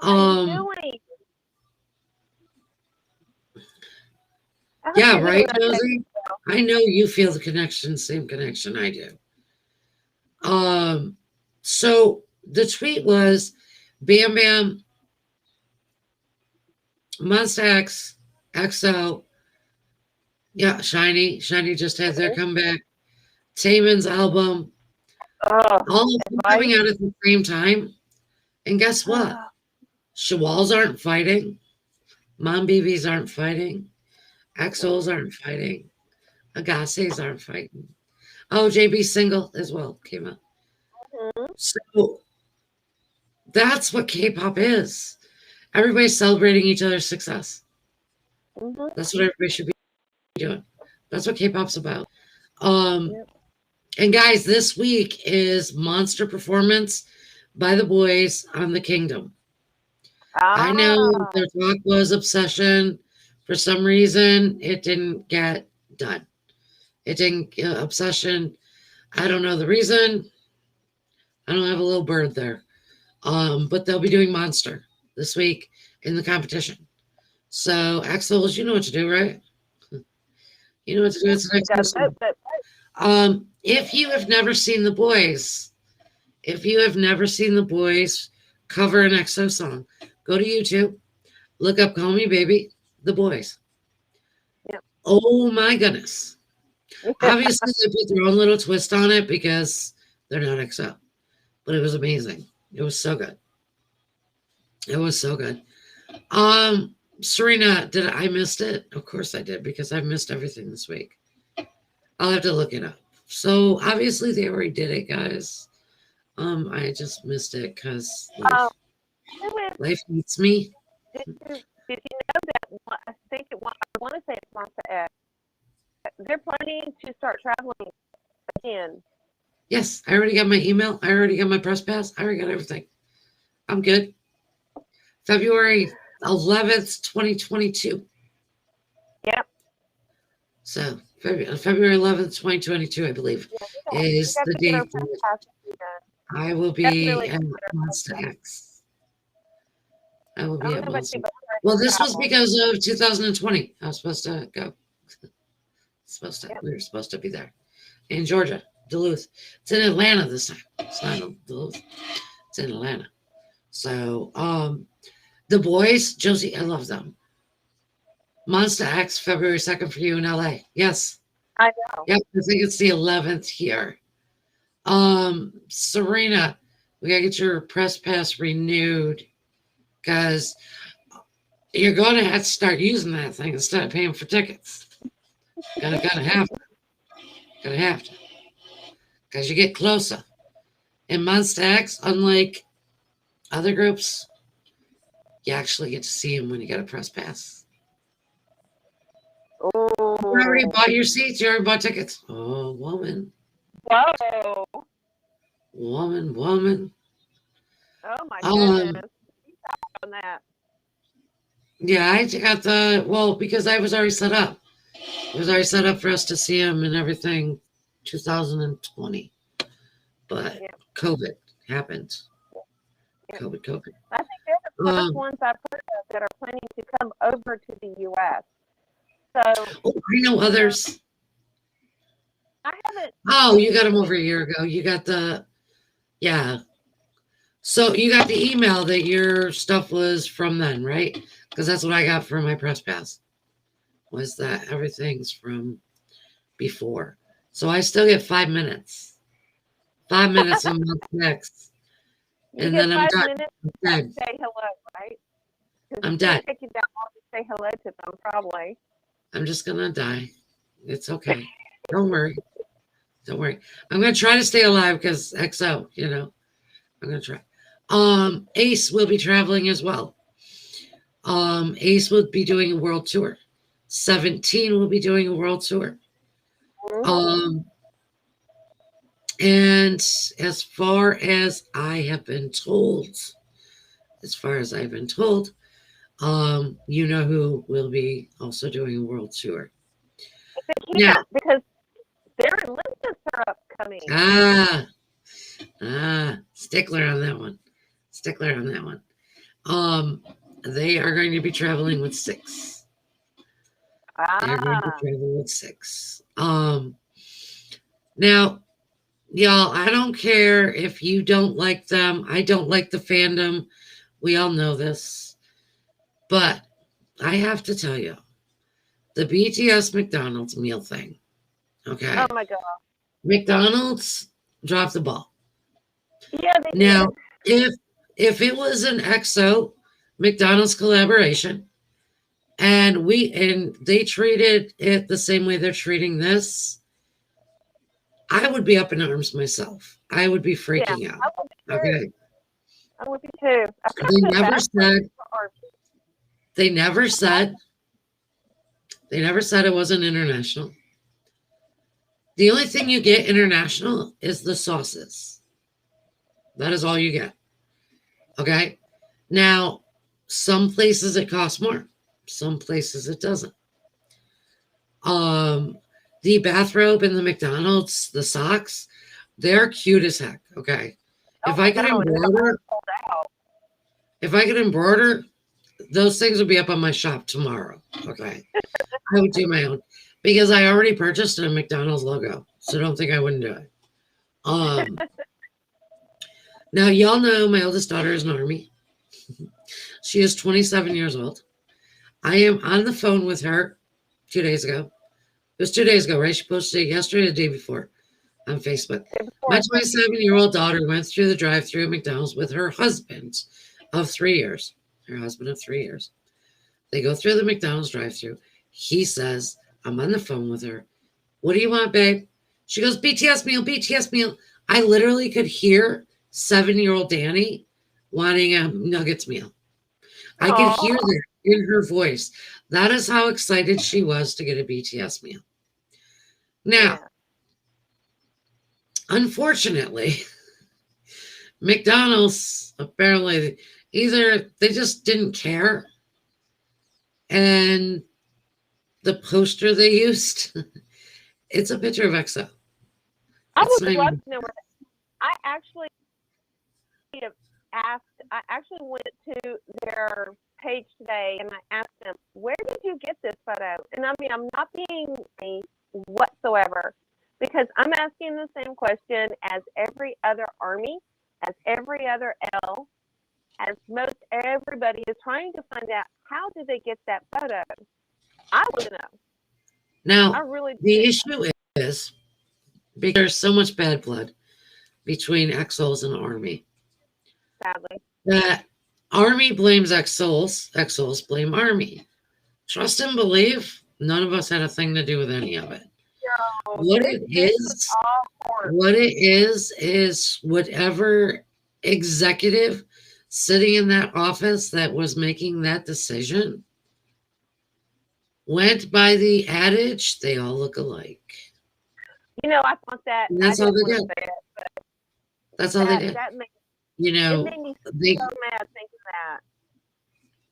How are you Um, doing? I hope yeah, you're doing right, okay. Josie. I know you feel the connection, same connection I do. Um, so the tweet was Bam Bam, Monsta X, XO, yeah, Shiny. Shiny just had their comeback. Taman's album, Oh, all of them right? coming out at the same time. And guess what? Shawals aren't fighting. Mom BBs aren't fighting. XOs aren't fighting. Agassiz aren't fighting. Oh, JB single as well came out. Mm-hmm. So that's what K-pop is. Everybody's celebrating each other's success. Mm-hmm. That's what everybody should be doing. That's what K-pop's about. Um, Yep. and guys, this week is Monster Performance by the boys on the Kingdom. I know Ah, their talk was Obsession. For some reason, it didn't get done. It didn't Obsession. I don't know the reason. I don't have a little bird there. But they'll be doing Monster this week in the competition. So, Axels, you know what to do, right? You know what to do. It's the you next got to person. vote. If you have never seen the boys, if you have never seen the boys cover an EXO song, go to YouTube, look up Call Me Baby, the boys. Yep. Oh my goodness. Obviously, they put their own little twist on it because they're not EXO, but it was amazing. It was so good. It was so good. Serena, did I missed it? Of course I did because I've missed everything this week. I'll have to look it up. So obviously they already did it, guys. I just missed it because um, life who is, life eats me. did you know that? I think I want to say it's Monster X. They're planning to start traveling again. Yes, I already got my email. I already got my press pass. I already got everything. I'm good. February 11th, 2022. Yep. So February 11th, 2022, I believe, Yeah, we is got the to get our date press that passes done. I will be Definitely at got to get our press Monster passes. X. I will I be don't at know about Monster. you, but I'm Well, ready to this was travel. because of 2020. I was supposed to go. Yep. We were supposed to be there in Georgia, Duluth. It's in Atlanta this time. It's not in Duluth. It's in Atlanta. So, the boys, Josie, I love them. Monster X, February 2nd for you in LA. Yes. I know. Yep. I think it's the 11th here. Serena, we gotta get your press pass renewed because you're gonna have to start using that thing instead of paying for tickets. Gotta have to. Gotta have to. Because you get closer. In Monster X, unlike other groups, you actually get to see them when you get a press pass. Oh, You already bought your seats. You already bought tickets. Oh, woman. Whoa. Woman. Oh my Um, goodness. On that. yeah, I got because I was already set up. It was already set up for us to see him and everything 2020. But Yeah. COVID happened. Yeah. COVID. I think they're the first Um, ones I've heard of that are planning to come over to the U.S. So I know others. I haven't. Oh, you got them over a year ago. You got yeah. So you got the email that your stuff was from then, right? Because that's what I got for my press pass. Was that everything's from before. So I still get 5 minutes. 5 minutes a month next. You And get then I'm 5 done. minutes I'm to dead. say hello, right? Because I'm it dead. can't take you that long to say hello to them, probably. I'm just gonna die. It's okay. Don't worry. Don't worry. I'm gonna try to stay alive because XO, I'm gonna try. Ace will be traveling as well. Ace will be doing a world tour. 17 will be doing a world tour. Mm-hmm. And as far as I have been told, you know who will be also doing a world tour. They Now, can't because their Olympics are upcoming. stickler on that one. They are going to be traveling with six. They're going to Ah, travel with six. Now, y'all, I don't care if you don't like them. I don't like the fandom. We all know this. But I have to tell you, the BTS McDonald's meal thing. Okay. oh my God. McDonald's dropped the ball. Yeah, they Now, did. if it was an XO McDonald's collaboration and they treated it the same way they're treating this, I would be up in arms myself. I would be Yeah, freaking out. I would be too. Okay. I would be too. I'm kind They of never bad said for they never said it wasn't international. The only thing you get international is the sauces. That is all you get. Okay. Now, some places it costs more, some places it doesn't. The bathrobe in the McDonald's, the socks, they're cute as heck. Okay. Oh, If I could no, and they're all embroider, sold out. those things would be up on my shop tomorrow. Okay. I would do my own because I already purchased a McDonald's logo. So don't think I wouldn't do it. Now y'all know my oldest daughter is an army. She is 27 years old. I am on the phone with her 2 days ago. It was 2 days ago, right? She posted it yesterday or the day before on Facebook. My 27-year-old daughter went through the drive-through at McDonald's with her husband of 3 years. Her husband of 3 years. They go through the McDonald's drive-through. He says, I'm on the phone with her. What do you want, babe? She goes, BTS meal, BTS meal. I literally could hear 7-year-old Danny wanting a nuggets meal. I could hear that in her voice. That is how excited she was to get a BTS meal. Now, unfortunately, McDonald's apparently either they just didn't care, and the poster they used, it's a picture of EXO. I It's would not love even, to know where I actually have asked. I actually went to their page today and I asked them, "Where did you get this photo?" And I mean, I'm not being a whatsoever because I'm asking the same question as every other army, as every other L, as most everybody is trying to find out how did they get that photo. I want to know. now I really the do. issue is because there's so much bad blood between EXOs and Army Sadly. that Army blames EXOs blame Army. Trust and believe, none of us had a thing to do with any of it. So What this it was is, all for is whatever executive sitting in that office that was making that decision went by the adage, they all look alike. I thought that. And I that's all didn't they want to did. say it. That's all they That did. that made You it know, made me they so mad thinking that.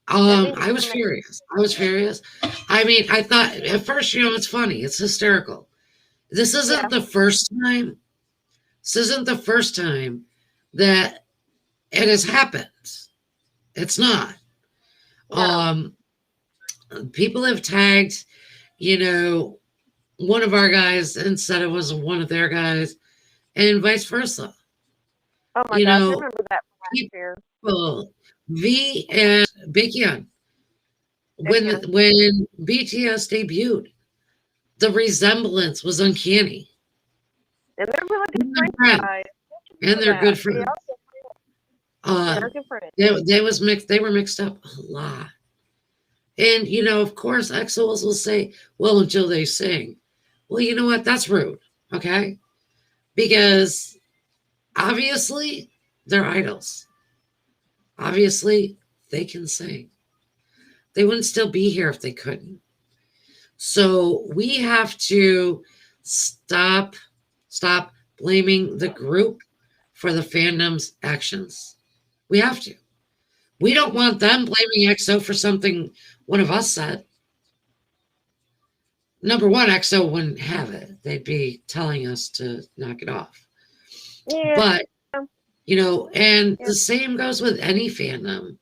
That made me I so was mad. furious. I was furious. I mean, I thought at first, it's funny, it's hysterical. This isn't Yeah, the first time. This isn't the first time that it has happened. It's not. no. People have tagged, you know, one of our guys and said it was one of their guys, and vice versa. Oh my You gosh, I know, remember that from last year. people, V and Baekhyun, Big yeah. when BTS debuted, the resemblance was uncanny. And they're really good And friends, they're friends, guys. and For they're that. good friends. They Uh, are good friends. they was mixed. They were mixed up a lot. And of course, EXOs will say, "Well, until they sing." Well, you know what? That's rude. Okay, because obviously they're idols. Obviously, they can sing. They wouldn't still be here if they couldn't. So we have to stop blaming the group for the fandom's actions. We have to. We don't want them blaming EXO for something one of us said. Number one, EXO wouldn't have it. They'd be telling us to knock it off. Yeah. But, and Yeah. the same goes with any fandom.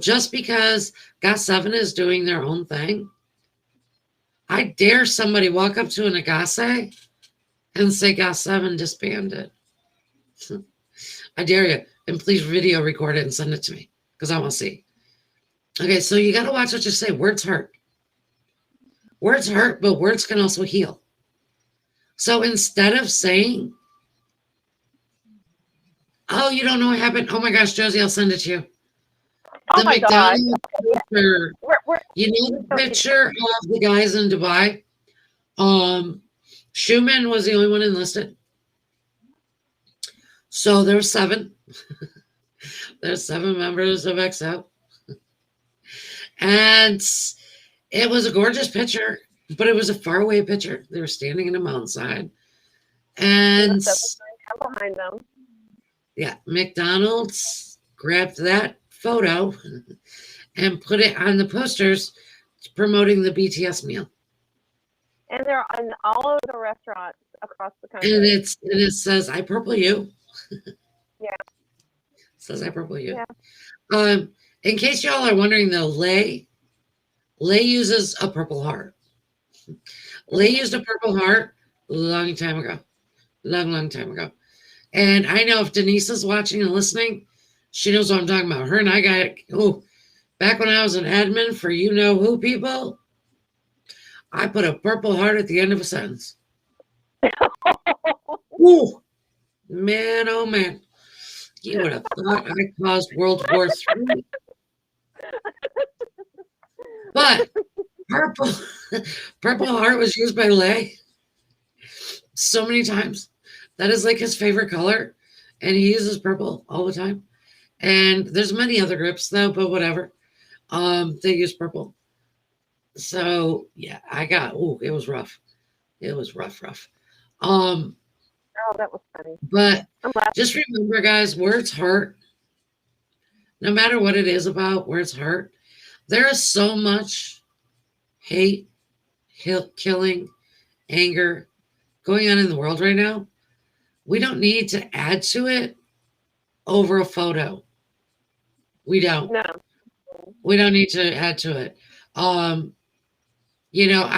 Just because GOT7 is doing their own thing, I dare somebody walk up to an Agase and say GOT7 disbanded. I dare you. And please video record it and send it to me because I want to see. Okay, so you got to watch what you say. Words hurt. Words hurt, but words can also heal. So instead of saying, "Oh, you don't know what happened. Oh my gosh, Josie, I'll send it to you." Oh The my gosh. McDonald's picture, We're the picture of the guys in Dubai. Schumann was the only one enlisted. So there were 7. There's 7 members of XO. And it was a gorgeous picture, but it was a faraway picture. They were standing in a mountainside. And behind them. yeah, McDonald's grabbed that photo and put it on the posters promoting the BTS meal. And they're in all of the restaurants across the country. And it says, "I purple you." Yeah. It says, "I purple you." Yeah. In case y'all are wondering though, Lay uses a purple heart. Lay used a purple heart a long time ago. Long time ago. And I know if Denise is watching and listening, she knows what I'm talking about. Her and I got, back when I was an admin for you know who people, I put a purple heart at the end of a sentence. Ooh, man, oh man. You would have thought I caused World War III. But purple heart was used by Lay so many times. That is like his favorite color. And he uses purple all the time. And there's many other groups though, but whatever. They use purple. So yeah, it was rough. It was rough. Oh, that was funny. But just remember, guys, words hurt. No matter what it is about, words hurt. There is so much hate, killing, anger going on in the world right now. We don't need to add to it over a photo. We don't. No. We don't need to add to it. I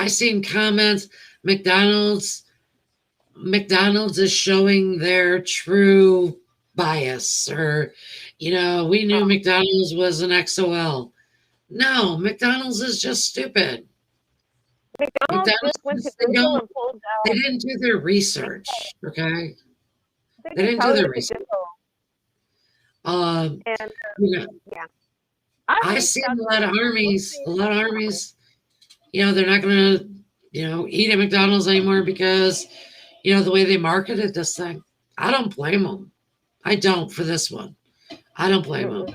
seen comments, McDonald's is showing their true bias, or we knew McDonald's was an XOL. No, McDonald's is just stupid. McDonald's just went to Google and pulled out. They didn't do their research, okay? They didn't do their research. And yeah. I see a lot of armies. They're not going to, eat at McDonald's anymore because, the way they marketed this thing. I don't blame them. I don't for this one. I don't blame them.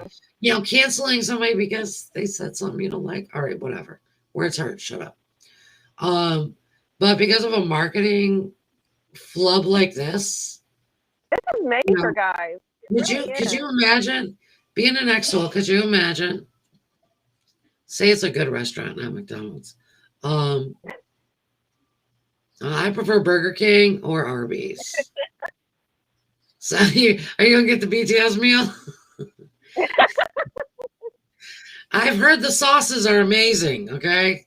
Canceling somebody because they said something you don't like. All right, whatever. Where it's hurt, shut up. Um, but because of a marketing flub like this, This is you major, know, guys. It could really you could is. you imagine being an Exel? Could you imagine? Say it's a good restaurant, not McDonald's. Um, I prefer Burger King or Arby's. So are you gonna get the BTS meal? I've heard the sauces are amazing. Okay,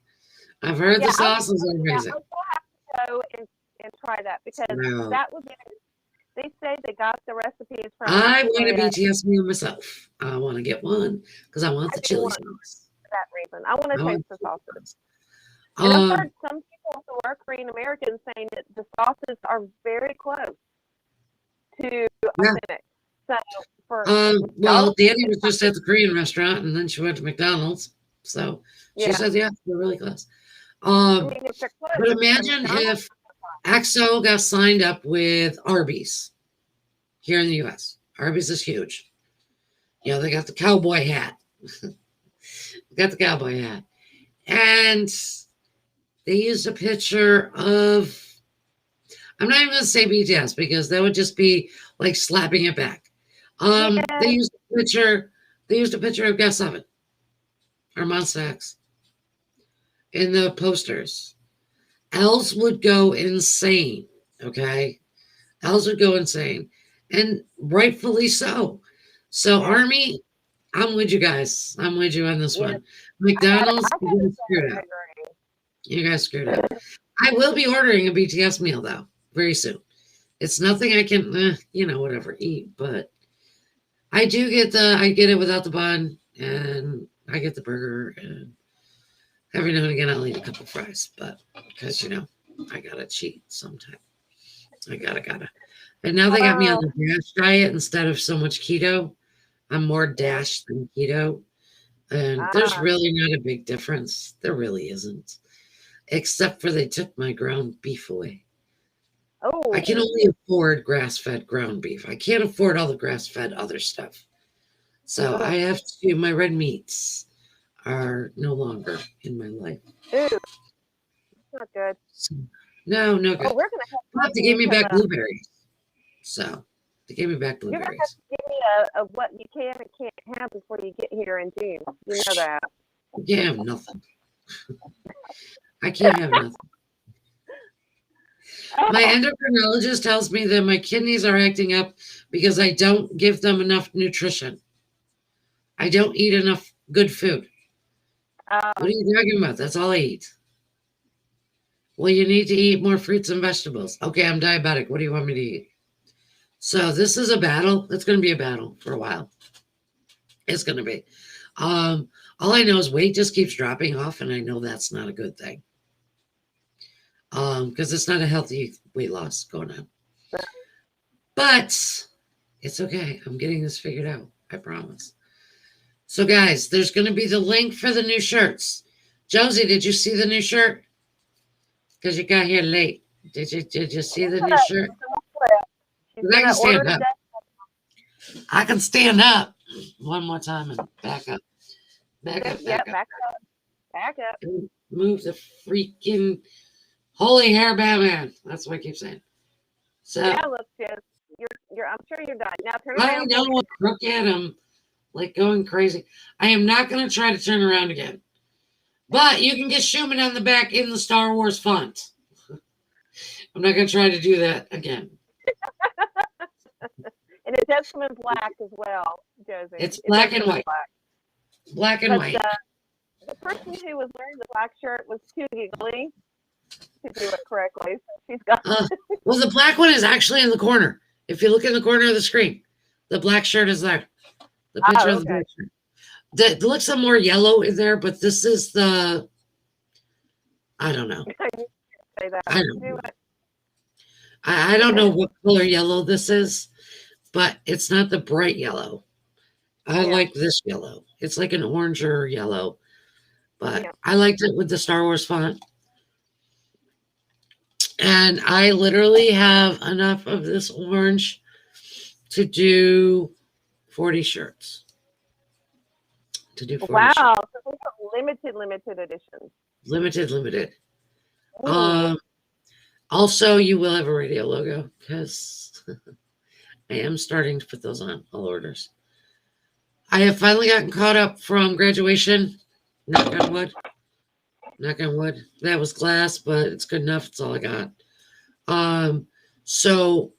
I've heard Yeah, the sauces are yeah, amazing. I will have to go and try that because So that was. They say they got the recipes from I want a a. BTS meal myself. I want to get one because I want I the do chili want sauce. for that reason. I want to I taste want the chili sauces. sauce. And I've heard some people who are Korean Americans saying that the sauces are very close to Yeah. authentic. So for Well, McDonald's, Danny was just at the Korean restaurant, and then she went to McDonald's. So she yeah. said, "Yeah, they're really close." I mean, if they're close, But and imagine McDonald's, if XO got signed up with Arby's here in the U.S. Arby's is huge. You know, they got the cowboy hat. Got the cowboy hat, and they used a picture of. I'm not even going to say BTS because that would just be like slapping it back. They yeah, used a picture. They used a picture of Gus Seven or Monsta X in the posters. Els would go insane. Okay, Els would go insane, and rightfully so. So yeah, Army, I'm with you guys. I'm with you on this yeah. one. McDonald's, I you gotta guys screwed say, I up. agree. You guys screwed up. I will be ordering a BTS meal though very soon. It's nothing I can, whatever eat, but I do get I get it without the bun, and I get the burger, and every now and again I'll eat a couple fries, but because I gotta cheat sometime. I gotta. And now they got me on Oh, the DASH diet instead of so much keto. I'm more yeah. DASH than keto, and there's Ah, really not a big difference. There really isn't, except for they took my ground beef away. I can oh, only afford grass-fed ground beef. I can't afford all the grass-fed other stuff. So I ugh, have to, my red meats are no longer in my life. ew, not good. So, no, no Oh, good. we're gonna have But to they give gave you me some. back blueberries. So they gave me back You're gonna have blueberries. to give me a what you can and can't have before you get here in June. You know that. I can't have nothing. I can't have nothing. My endocrinologist tells me that my kidneys are acting up because I don't give them enough nutrition. I don't eat enough good food. What are Oh, you talking about? That's all I eat. Well, you need to eat more fruits and vegetables. Okay, I'm diabetic. What do you want me to eat? So this is a battle. It's going to be a battle for a while. It's going to be. Um, all I know is weight just keeps dropping off, and I know that's not a good thing. Because it's not a healthy weight loss going on. But it's okay. I'm getting this figured out. I promise. So, guys, there's going to be the link for the new shirts. Josie, did you see the new shirt? Because you got here late. Did you see the new shirt? she's 'Cause I can gonna order stand up. today. I can stand up one more time and back up. Back up, Yeah, back up. back up. And move the freaking holy hair Batman. That's what I keep saying. So Yeah, look, Jess, you're. I'm sure you're done. Now turn I around know for me. I'm crooked. I'm like going crazy. I am not going to try to turn around again. But you can get Schumann on the back in the Star Wars font. I'm not going to try to do that again. And it does come in black as well, Josie. It's It does black and come in white. black. Black and But white. the person who was wearing the black shirt was too giggly to do it correctly. So she's got. Well, the black one is actually in the corner. If you look in the corner of the screen, the black shirt is there. The picture of the black shirt. It looks some more yellow in there, but this is the. I don't know. Say that. I don't know. I don't know what color yellow this is, but it's not the bright yellow. I like this yellow. It's like an oranger yellow, but I liked it with the Star Wars font. And I literally have enough of this orange to do 40 shirts. To do 40 Wow, shirts. so these are limited editions. Limited. Ooh. Also, you will have a radio logo because I am starting to put those on all orders. I have finally gotten caught up from graduation. Knock on wood. Knock on wood. That was glass, but it's good enough. It's all I got. Um, so,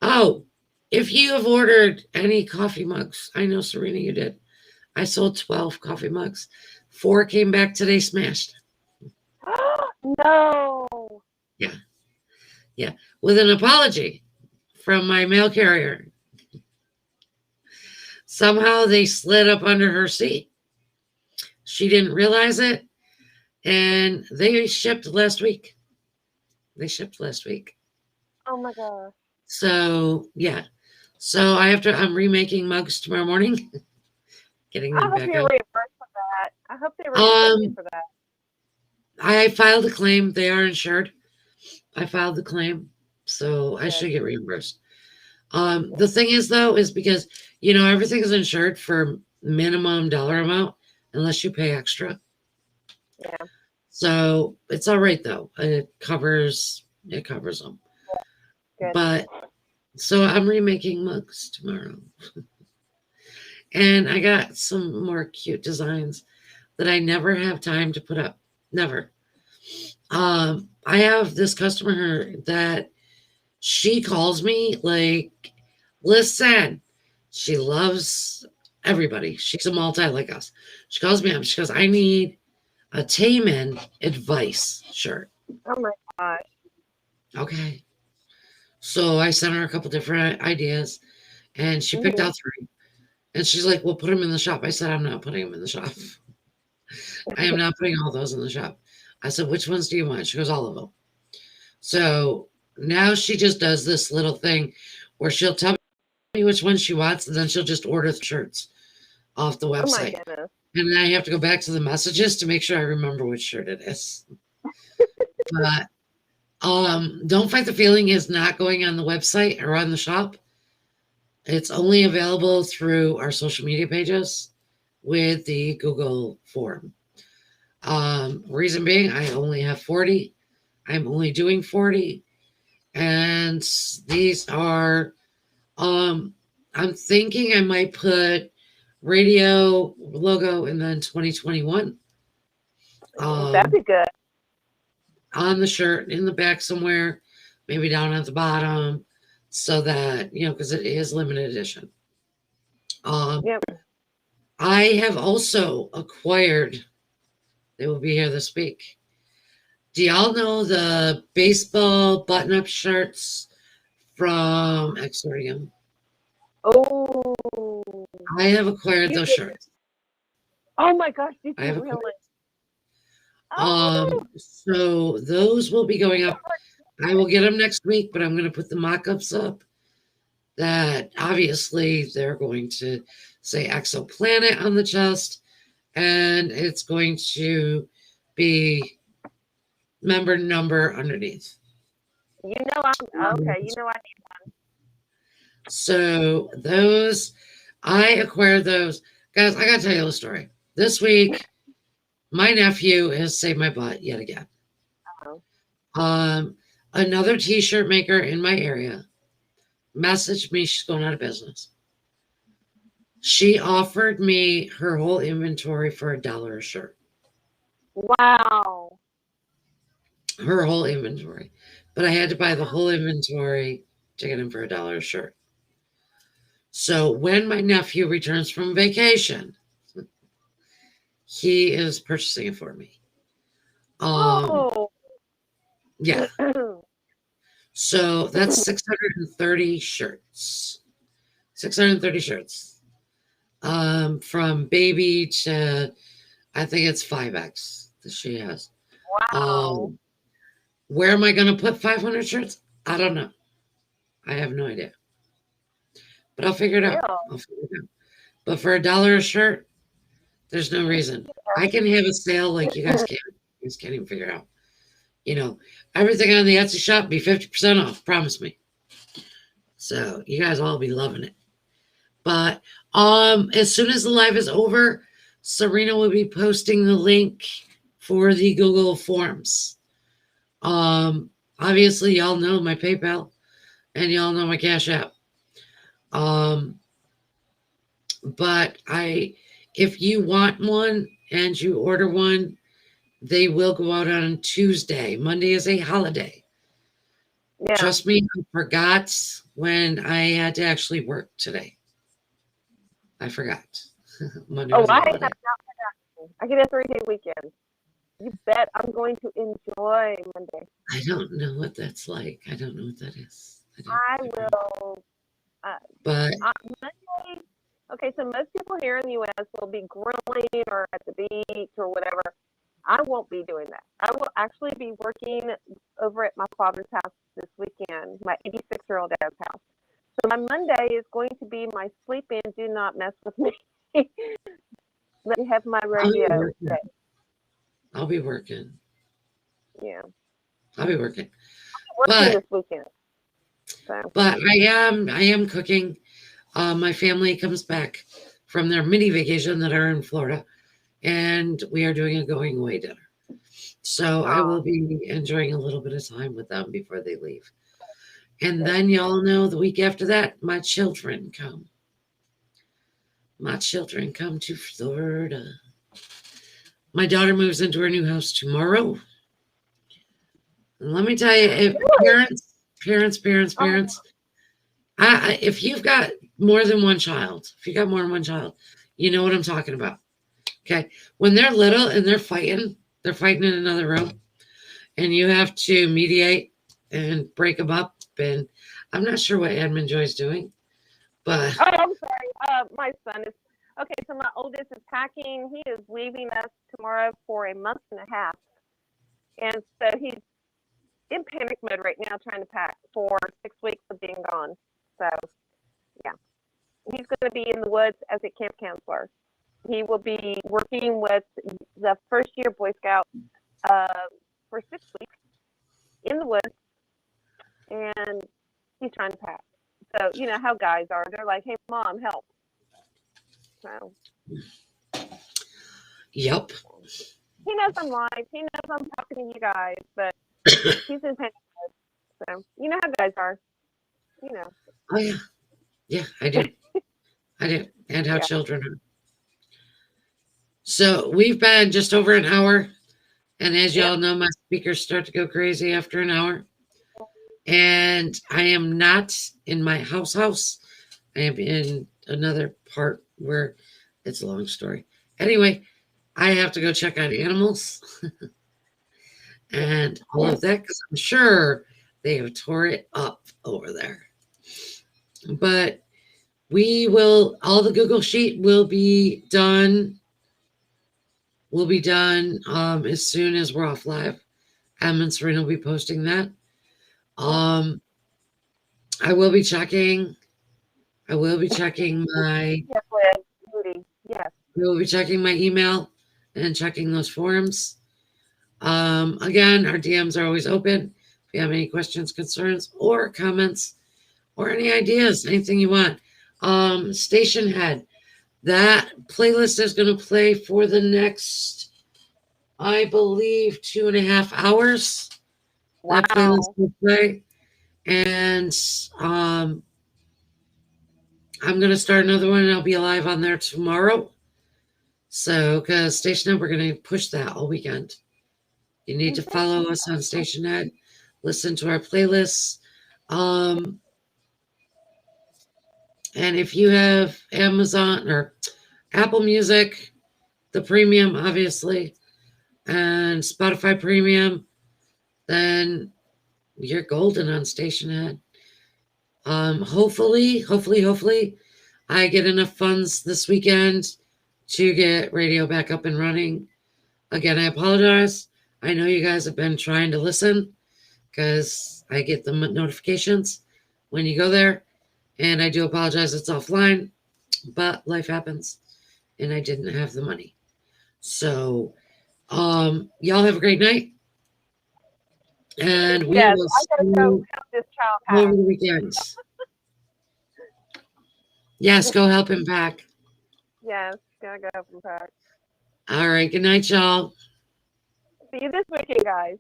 oh, if you have ordered any coffee mugs, I know Serena, you did. I sold 12 coffee mugs. 4 came back today smashed. No. Yeah. Yeah. With an apology from my mail carrier. Somehow they slid up under her seat. She didn't realize it. And they shipped last week. Oh my gosh. So, yeah. So I'm remaking mugs tomorrow morning, getting I them hope back you're out. reimbursed for that. I hope they reimburse you for that. I filed a claim. They are insured. I filed the claim. So I should get reimbursed. The thing is, though, is because, everything is insured for minimum dollar amount unless you pay extra. Yeah. So it's all right, though. It covers them. Good. But so I'm remaking mugs tomorrow. And I got some more cute designs that I never have time to put up. Never. I have this customer that she calls me like, listen, she loves everybody. She's a multi like us. She calls me up. She goes, I need a Taman advice shirt. Oh my gosh. Okay. So I sent her a couple different ideas and she picked out 3. And she's like, well, put them in the shop. I said, I'm not putting them in the shop. I am not putting all those in the shop. I said, which ones do you want? She goes, all of them. So now she just does this little thing where she'll tell me which one she wants, and then she'll just order the shirts off the website. Oh my goodness. And then I have to go back to the messages to make sure I remember which shirt it is. But Don't Fight the Feeling is not going on the website or on the shop. It's only available through our social media pages with the Google form. Reason being, I only have 40. I'm only doing 40. And these are, I'm thinking I might put radio logo and then 2021. That'd be good. On the shirt, in the back somewhere, maybe down at the bottom, so that, because it is limited edition. Yep. I have also acquired, they will be here this week. Do y'all know the baseball button-up shirts from Exorium? Oh. I have acquired those shirts. Oh my gosh, did I have you really? So those will be going up. I will get them next week, but I'm going to put the mock-ups up that obviously they're going to say exoplanet on the chest, and it's going to be member number underneath. You know, I need one. So those, I acquired those. Guys, I got to tell you the story. This week, my nephew has saved my butt yet again. Another t-shirt maker in my area messaged me. She's going out of business. She offered me her whole inventory for $1 a shirt. Wow. Her whole inventory. But I had to buy the whole inventory to get him for $1 a shirt. So when my nephew returns from vacation, he is purchasing it for me. Yeah. So that's 630 shirts. 630 shirts. From baby to, I think it's 5X that she has. Wow. Where am I going to put 500 shirts? I don't know. I have no idea. But I'll figure it out. But for $1 a shirt, there's no reason. I can have a sale like you guys can't. You guys can't even figure out. Everything on the Etsy shop be 50% off. Promise me. So you guys all be loving it. But as soon as the live is over, Serena will be posting the link for the Google Forms. Obviously, y'all know my PayPal and y'all know my Cash App. Um, but if you want one and you order one, they will go out on Tuesday. Monday is a holiday. Yeah. Trust me, I forgot when I had to actually work today. I forgot. Monday was a I have holiday. not forgotten. I get a 3-day weekend. You bet I'm going to enjoy Monday. I don't know what that's like. I don't know what that is. I will. But Monday. Okay, so most people here in the U.S. will be grilling or at the beach or whatever. I won't be doing that. I will actually be working over at my father's house this weekend, my 86-year-old dad's house. So my Monday is going to be my sleep in, do not mess with me. Let me have my radio day. I'll be working. Yeah. I'll be working. Working this weekend. So. But I am cooking. My family comes back from their mini vacation that are in Florida, and we are doing a going away dinner. So I will be enjoying a little bit of time with them before they leave. And then y'all know the week after that, my children come. My children come to Florida. My daughter moves into her new house tomorrow. And let me tell you, if parents, if you've got more than one child, you know what I'm talking about. Okay. When they're little and they're fighting in another room, and you have to mediate and break them up. And I'm not sure what Edmund Joy's doing, but I'm sorry. My son is okay. So my oldest is packing. He is leaving us tomorrow for a month and a half, and so he's in panic mode right now, trying to pack for 6 weeks of being gone. So, yeah, he's going to be in the woods as a camp counselor. He will be working with the first-year Boy Scout for 6 weeks in the woods, and he's trying to pack. So, you know how guys are. They're like, hey, Mom, help. So. Yep. He knows I'm live. He knows I'm talking to you guys, but he's in panic mode. So, you know how guys are. You know. Oh, yeah. Yeah, I do. I do. And how children are. So we've been just over an hour. And as y'all know, my speakers start to go crazy after an hour. And I am not in my house. I am in another part where it's a long story. Anyway, I have to go check on animals and all of that because I'm sure they have tore it up over there. But all the Google Sheet will be done. As soon as we're off live. Em and Serena will be posting that. I will be checking my. Yes. We will be checking my email and checking those forums. Again, our DMs are always open. If you have any questions, concerns, or comments, or any ideas, anything you want. Station Head. That playlist is going to play for the next, I believe, 2.5 hours. Wow. That playlist will play. And I'm going to start another one, and I'll be live on there tomorrow. So, because Station Head, we're going to push that all weekend. You need to follow us on Station Head, listen to our playlists. And if you have Amazon or Apple Music, the premium, obviously, and Spotify Premium, then you're golden on Station Head. Hopefully, I get enough funds this weekend to get radio back up and running. Again, I apologize. I know you guys have been trying to listen because I get the notifications when you go there. And I do apologize, it's offline, but life happens. And I didn't have the money. So, y'all have a great night. And we will see you over the weekend. Yes, go help him pack. Yes, gotta go help him pack. All right, good night, y'all. See you this weekend, guys.